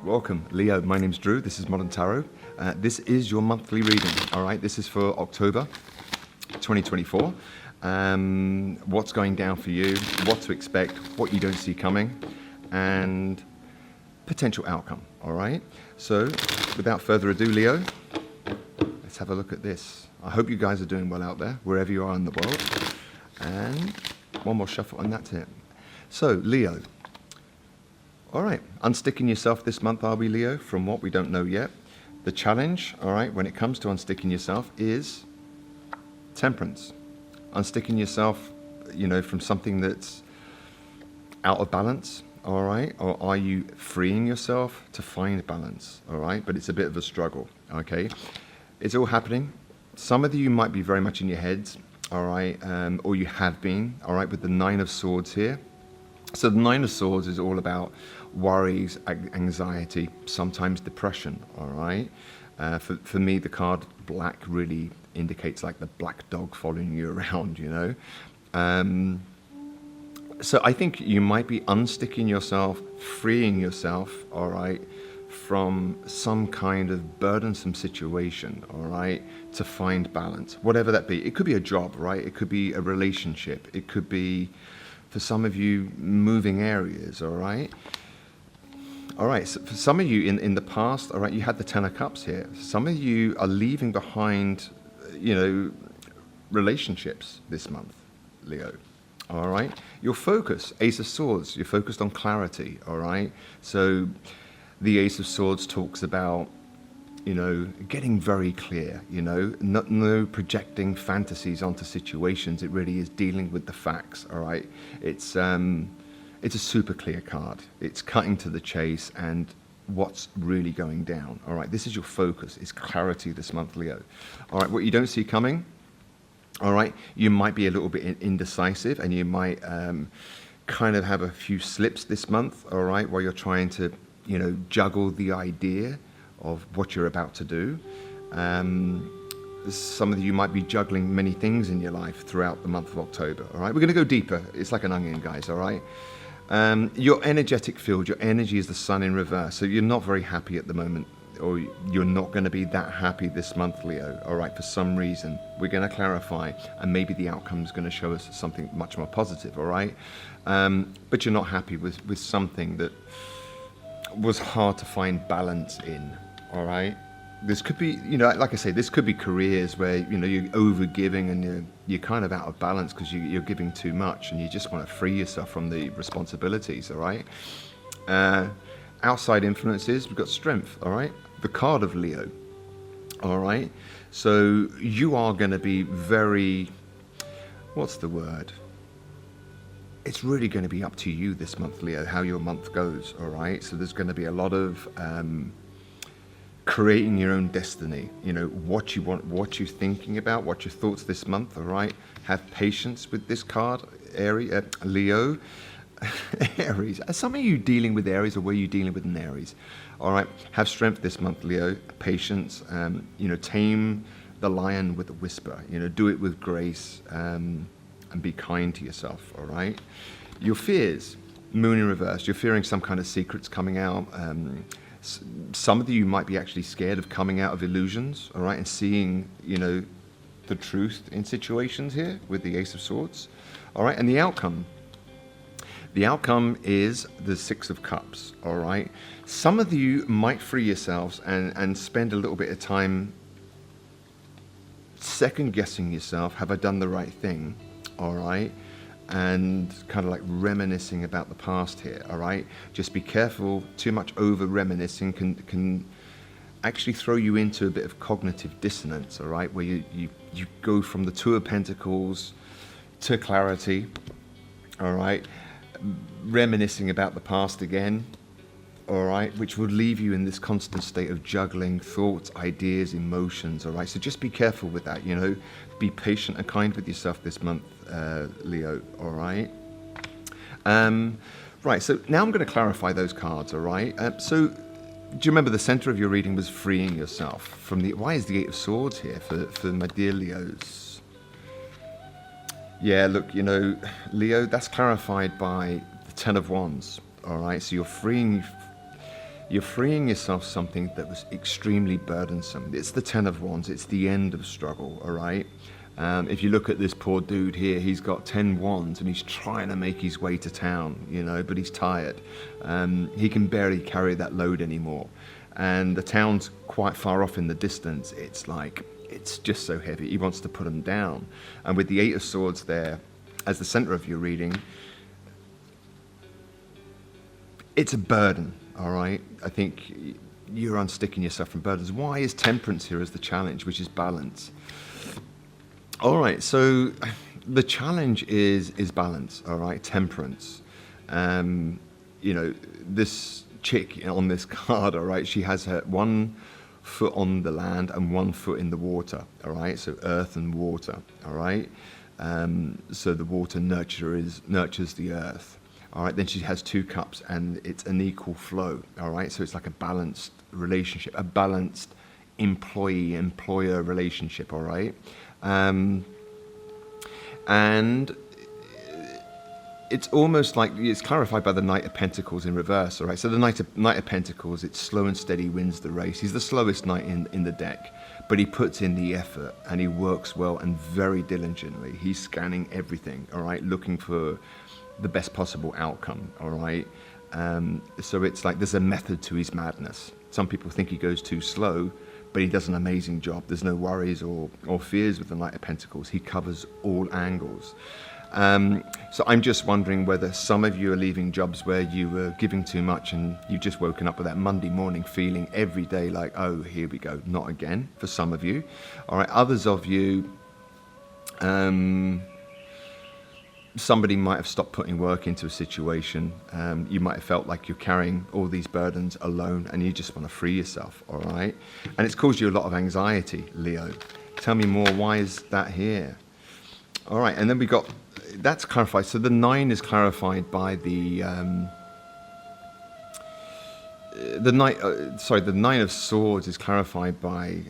welcome. Leo, my name's Drew. This is Modern Tarot. This is your monthly reading, all right? This is for October 2024. What's going down for you, what to expect, what you don't see coming, and potential outcome, all right? So, without further ado, Leo, let's have a look at this. I hope you guys are doing well out there, wherever you are in the world. And one more shuffle, and that's it. So, Leo. All right, unsticking yourself this month, are we, Leo? From what we don't know yet. The challenge, all right, when it comes to unsticking yourself is temperance. Unsticking yourself, you know, from something that's out of balance, all right? Or are you freeing yourself to find balance, all right? But it's a bit of a struggle, okay? It's all happening. Some of you might be very much in your heads, all right? Or you have been, all right, with the Nine of Swords here. So the Nine of Swords is all about worries, anxiety, sometimes depression, all right? For me, the card black really indicates like the black dog following you around, you know? So I think you might be unsticking yourself, freeing yourself, all right, from some kind of burdensome situation, all right, to find balance, whatever that be. It could be a job, right? It could be a relationship. It could be, for some of you, moving areas, all right? All right, so for some of you in the past, all right, you had the Ten of Cups here. Some of you are leaving behind, you know, relationships this month, Leo, all right? Your focus, Ace of Swords, you're focused on clarity, all right? So the Ace of Swords talks about, you know, getting very clear, you know, no projecting fantasies onto situations. It really is dealing with the facts, all right? It's a super clear card. It's cutting to the chase and what's really going down, all right? This is your focus. It's clarity this month, Leo. All right, what you don't see coming, all right, you might be a little bit indecisive and you might kind of have a few slips this month, all right, while you're trying to, you know, juggle the idea of what you're about to do. Some of you might be juggling many things in your life throughout the month of October, all right? We're going to go deeper. It's like an onion, guys, all right? Your energetic field, your energy is the sun in reverse, so you're not very happy at the moment, or you're not going to be that happy this month, Leo, all right, for some reason. We're going to clarify, and maybe the outcome is going to show us something much more positive, all right? But you're not happy with something that was hard to find balance in, all right? This could be, you know, like I say, this could be careers where, you know, you're over-giving and you're kind of out of balance because you're giving too much and you just want to free yourself from the responsibilities, all right? Outside influences, we've got strength, all right? The card of Leo, all right? So you are going to be very, what's the word? It's really going to be up to you this month, Leo, how your month goes, all right? So there's going to be a lot of creating your own destiny, you know, what you want, what you're thinking about, what your thoughts this month, all right? Have patience with this card, Aries, Leo, Aries. Are some of you dealing with Aries, or were you dealing with an Aries? All right, have strength this month, Leo, patience, you know, tame the lion with a whisper, you know, do it with grace, and be kind to yourself, all right? Your fears, moon in reverse, you're fearing some kind of secrets coming out. Some of you might be actually scared of coming out of illusions, all right, and seeing, you know, the truth in situations here with the Ace of Swords, all right? And the outcome is the Six of Cups, all right? Some of you might free yourselves and spend a little bit of time second-guessing yourself. Have I done the right thing, all right? And kind of like reminiscing about the past here, all right? Just be careful. Too much over-reminiscing can actually throw you into a bit of cognitive dissonance, all right? Where you go from the Two of Pentacles to clarity, all right? Reminiscing about the past again, all right? Which would leave you in this constant state of juggling thoughts, ideas, emotions, all right? So just be careful with that, you know? Be patient and kind with yourself this month, Leo, all right? Right, so now I'm going to clarify those cards, all right? So do you remember the center of your reading was freeing yourself from the... Why is the Eight of Swords here for my dear Leos? Yeah, look, you know, Leo, that's clarified by the Ten of Wands, all right? So you're freeing You're freeing yourself something that was extremely burdensome. It's the Ten of Wands. It's the end of struggle, all right? If you look at this poor dude here, he's got 10 wands and he's trying to make his way to town, you know, but he's tired. He can barely carry that load anymore. And the town's quite far off in the distance. It's like, it's just so heavy. He wants to put them down. And with the Eight of Swords there as the center of your reading, it's a burden, all right? I think you're unsticking yourself from burdens. Why is Temperance here as the challenge, which is balance? All right, so the challenge is balance, all right? Temperance. You know, this chick on this card, all right, she has her one foot on the land and 1 foot in the water, all right? So earth and water, all right? So the water nurtures the earth, all right? Then she has 2 cups and it's an equal flow, all right? So it's like a balanced relationship, a balanced employee-employer relationship, all right? And it's almost like it's clarified by the Knight of Pentacles in reverse, all right? So the Knight of Pentacles, it's slow and steady wins the race. He's the slowest knight in the deck, but he puts in the effort and he works well and very diligently. He's scanning everything, all right, looking for the best possible outcome, all right? So it's like there's a method to his madness. Some people think he goes too slow, but he does an amazing job. There's no worries or fears with the Knight of Pentacles. He covers all angles. So I'm just wondering whether some of you are leaving jobs where you were giving too much and you've just woken up with that Monday morning feeling every day like, oh, here we go, not again, for some of you. All right, others of you, somebody might have stopped putting work into a situation. You might have felt like you're carrying all these burdens alone and you just want to free yourself, all right? And it's caused you a lot of anxiety, Leo. Tell me more, why is that here? All right, and then we got, that's clarified. So the 9 is clarified by the Nine of Swords is clarified by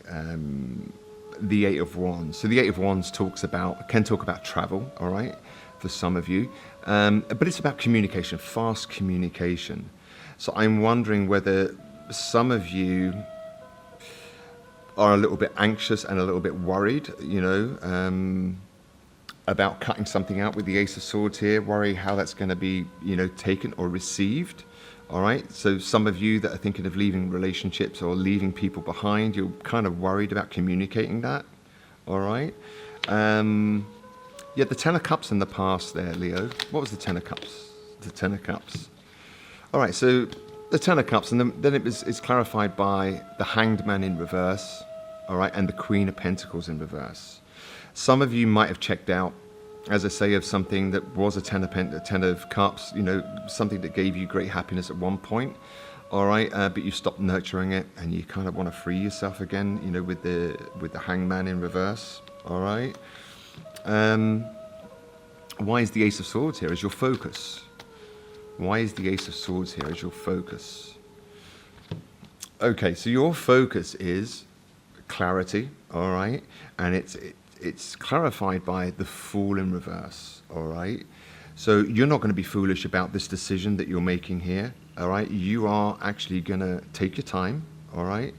the Eight of Wands. So the Eight of Wands can talk about travel, all right, for some of you, but it's about communication, fast communication. So I'm wondering whether some of you are a little bit anxious and a little bit worried, you know, about cutting something out with the Ace of Swords here, worry how that's going to be, you know, taken or received. All right, so some of you that are thinking of leaving relationships or leaving people behind, you're kind of worried about communicating that. All right. Yeah, the Ten of Cups in the past there, Leo. What was the Ten of Cups? The Ten of Cups. All right, so the Ten of Cups, and then it's clarified by the Hanged Man in reverse, all right, and the Queen of Pentacles in reverse. Some of you might have checked out, as I say, of something that was a Ten of Cups, you know, something that gave you great happiness at one point, all right, but you stopped nurturing it and you kind of want to free yourself again, you know, with the Hanged Man in reverse, all right. Why is the Ace of Swords here as your focus? Why is the Ace of Swords here as your focus? Okay, so your focus is clarity, all right, and it's clarified by the Fool in reverse, all right? So you're not going to be foolish about this decision that you're making here, all right? You are actually going to take your time, all right?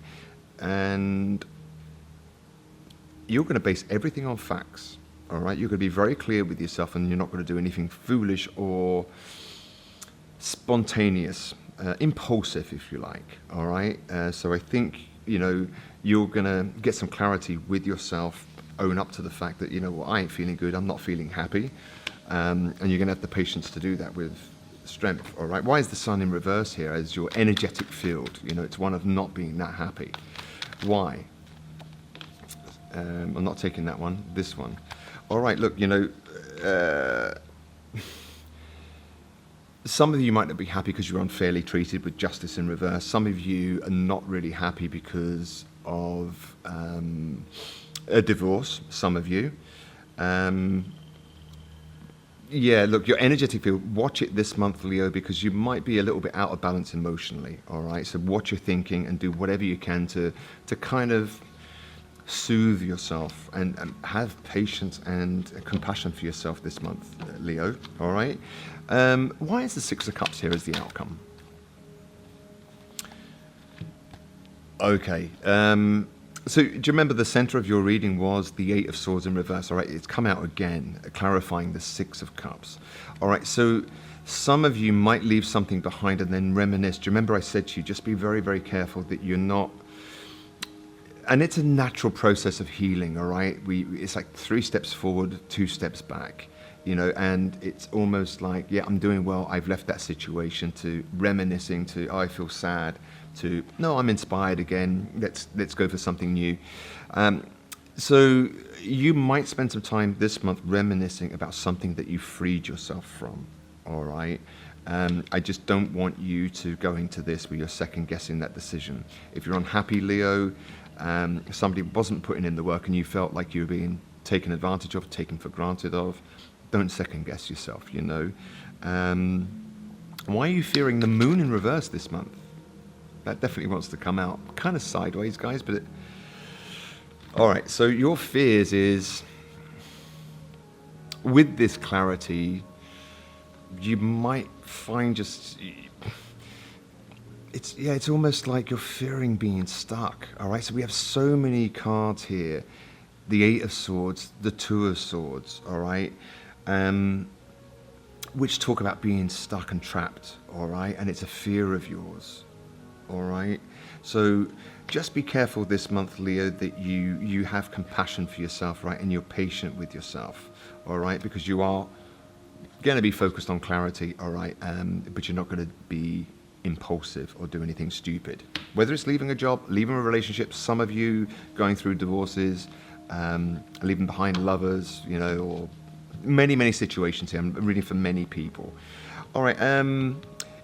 And you're going to base everything on facts, all right? You're going to be very clear with yourself and you're not going to do anything foolish or spontaneous, impulsive, if you like, all right? So I think, you know, you're going to get some clarity with yourself, own up to the fact that, you know, well, I ain't feeling good, I'm not feeling happy, and you're going to have the patience to do that with strength, all right? Why is the Sun in reverse here as your energetic field? You know, it's one of not being that happy. Why? I'm not taking that one, this one. All right, look, you know, some of you might not be happy because you're unfairly treated with justice in reverse. Some of you are not really happy because of a divorce, some of you. Yeah, look, your energetic field, watch it this month, Leo, because you might be a little bit out of balance emotionally, all right? So watch your thinking and do whatever you can to kind of soothe yourself and have patience and compassion for yourself this month, Leo, all right? Why is the Six of Cups here as the outcome? Okay. So do you remember the center of your reading was the Eight of Swords in reverse? All right, it's come out again, clarifying the Six of Cups. All right, so some of you might leave something behind and then reminisce. Do you remember I said to you, just be very, very careful that you're not, and it's a natural process of healing, all right? It's like 3 steps forward, 2 steps back, you know, and it's almost like, yeah, I'm doing well, I've left that situation, to reminiscing, to, oh, I feel sad, to, no, I'm inspired again, let's go for something new. So you might spend some time this month reminiscing about something that you freed yourself from, all right? I just don't want you to go into this where you're second guessing that decision. If you're unhappy, Leo, somebody wasn't putting in the work and you felt like you were being taken advantage of, taken for granted of, don't second guess yourself, you know. Why are you fearing the moon in reverse this month? That definitely wants to come out. Kind of sideways, guys, but all right, so your fears is, with this clarity, you might find it's almost like you're fearing being stuck, all right? So we have so many cards here, the Eight of Swords, the Two of Swords, all right? Which talk about being stuck and trapped, all right? And it's a fear of yours, all right? So just be careful this month, Leo, that you have compassion for yourself, right? And you're patient with yourself, all right? Because you are going to be focused on clarity, all right? But you're not going to be impulsive or do anything stupid. Whether it's leaving a job, leaving a relationship, some of you going through divorces, leaving behind lovers, you know, or many, many situations here. I'm reading for many people. All right,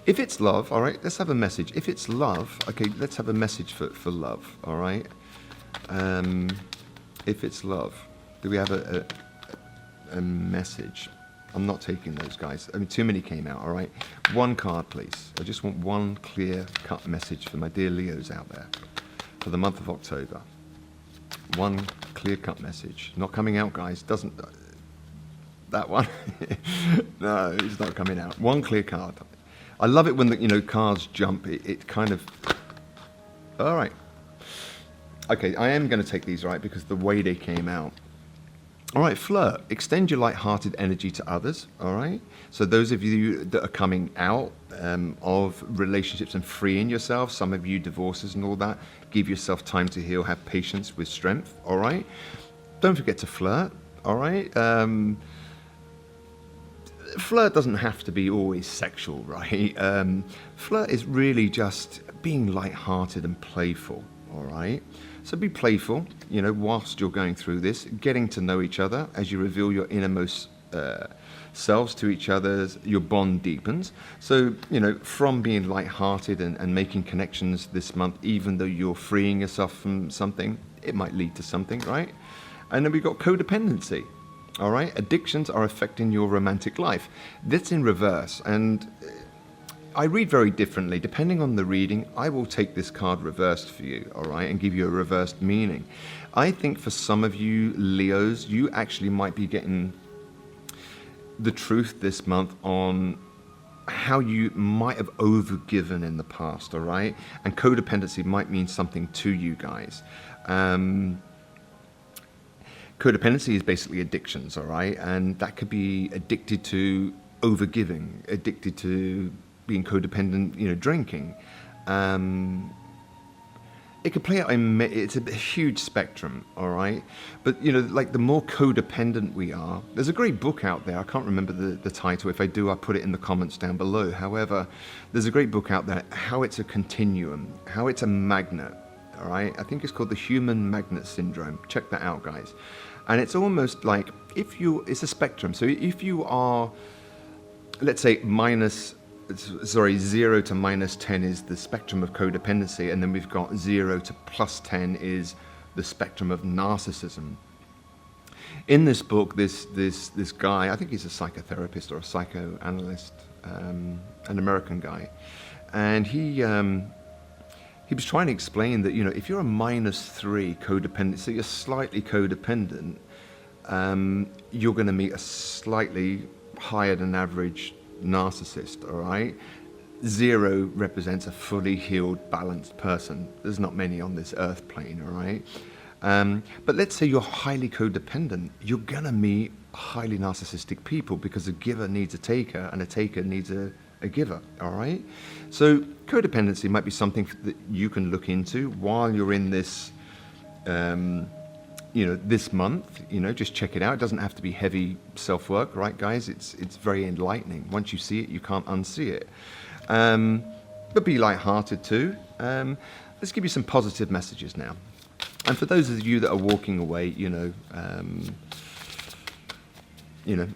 if it's love, all right, let's have a message. If it's love, okay, let's have a message for love, all right? If it's love, do we have a message? I'm not taking those, guys. I mean, too many came out, all right? One card, please. I just want one clear-cut message for my dear Leos out there for the month of October. One clear-cut message. Not coming out, guys. Doesn't... that one? No, it's not coming out. One clear card. I love it when the, you know, cards jump. It kind of... All right. Okay, I am going to take these, right, because the way they came out. All right, flirt. Extend your light-hearted energy to others, all right? So those of you that are coming out of relationships and freeing yourself, some of you divorces and all that, give yourself time to heal, have patience with strength, all right? Don't forget to flirt, all right? Flirt doesn't have to be always sexual, right? Flirt is really just being light-hearted and playful, all right? So be playful, you know, whilst you're going through this, getting to know each other as you reveal your innermost selves to each other, your bond deepens. So, you know, from being light-hearted and making connections this month, even though you're freeing yourself from something, it might lead to something, right? And then we've got codependency, all right? Addictions are affecting your romantic life. That's in reverse, and I read very differently. Depending on the reading, I will take this card reversed for you, all right, and give you a reversed meaning. I think for some of you Leos, you actually might be getting the truth this month on how you might have overgiven in the past, all right? And codependency might mean something to you guys. Codependency is basically addictions, all right? And that could be addicted to overgiving, addicted to being codependent, you know, drinking. It could play out in, it's a huge spectrum, all right? But, you know, like the more codependent we are, there's a great book out there. I can't remember the title. If I do, I'll put it in the comments down below. However, there's a great book out there, how it's a continuum, how it's a magnet, all right? I think it's called the Human Magnet Syndrome. Check that out, guys. And it's almost like it's a spectrum. So if you are, let's say, 0 to -10 is the spectrum of codependency, and then we've got 0 to +10 is the spectrum of narcissism. In this book, this guy, I think he's a psychotherapist or a psychoanalyst, an American guy, and he was trying to explain that, you know, if you're a -3 codependent, so you're slightly codependent, you're going to meet a slightly higher than average narcissist, all right? 0 represents a fully healed, balanced person. There's not many on this earth plane, all right? But let's say you're highly codependent. You're going to meet highly narcissistic people because a giver needs a taker and a taker needs a giver, all right? So codependency might be something that you can look into while you're in this, this month. Just check it out. It doesn't have to be heavy self-work, right, guys? It's very enlightening. Once you see it, you can't unsee it. But be lighthearted too. Let's give you some positive messages now. And for those of you that are walking away,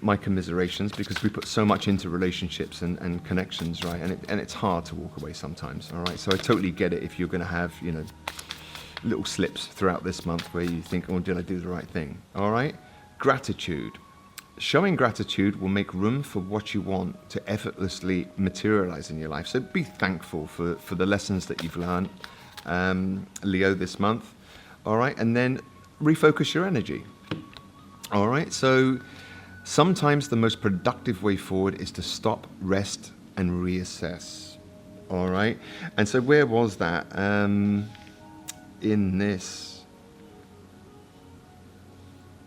my commiserations, because we put so much into relationships and connections, right? And it's hard to walk away sometimes, all right? So I totally get it if you're going to have, little slips throughout this month where you think, oh, did I do the right thing? All right? Gratitude. Showing gratitude will make room for what you want to effortlessly materialize in your life. So be thankful for the lessons that you've learned, Leo, this month. All right? And then refocus your energy. All right? So sometimes the most productive way forward is to stop, rest, and reassess. All right? And so where was that? In this,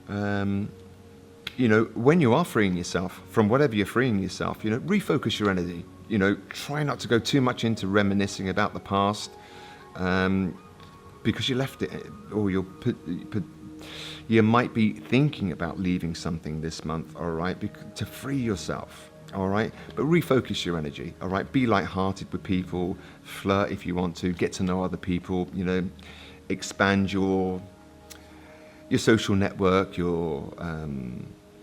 when you are freeing yourself from whatever you're freeing yourself, refocus your energy. Try not to go too much into reminiscing about the past, because you left it, or you might be thinking about leaving something this month, all right, to free yourself, all right? But refocus your energy, all right? Be lighthearted with people, flirt if you want to, get to know other people, expand your social network, your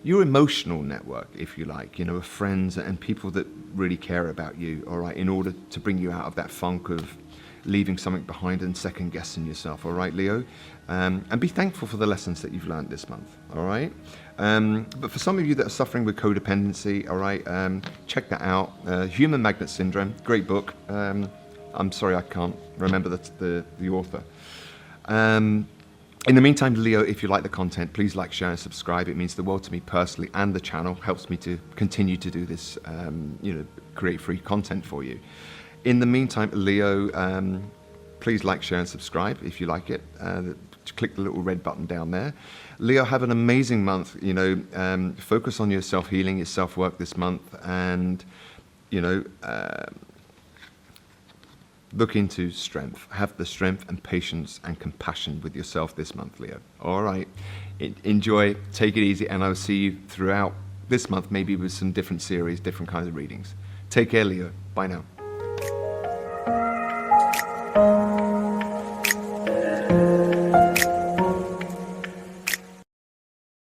emotional network, if you like, of friends and people that really care about you, all right, in order to bring you out of that funk of leaving something behind and second guessing yourself, all right, Leo? And be thankful for the lessons that you've learned this month, all right? But for some of you that are suffering with codependency, all right, check that out. Human Magnet Syndrome, great book. I'm sorry, I can't remember the author. In the meantime, Leo, if you like the content, please like, share, and subscribe. It means the world to me personally, and the channel helps me to continue to do this, create free content for you. In the meantime, Leo, please like, share, and subscribe if you like it. Click the little red button down there. Leo, have an amazing month. Focus on your self-healing, your self-work this month, and look into strength. Have the strength and patience and compassion with yourself this month, Leo. All right. Enjoy. Take it easy. And I'll see you throughout this month, maybe with some different series, different kinds of readings. Take care, Leo. Bye now.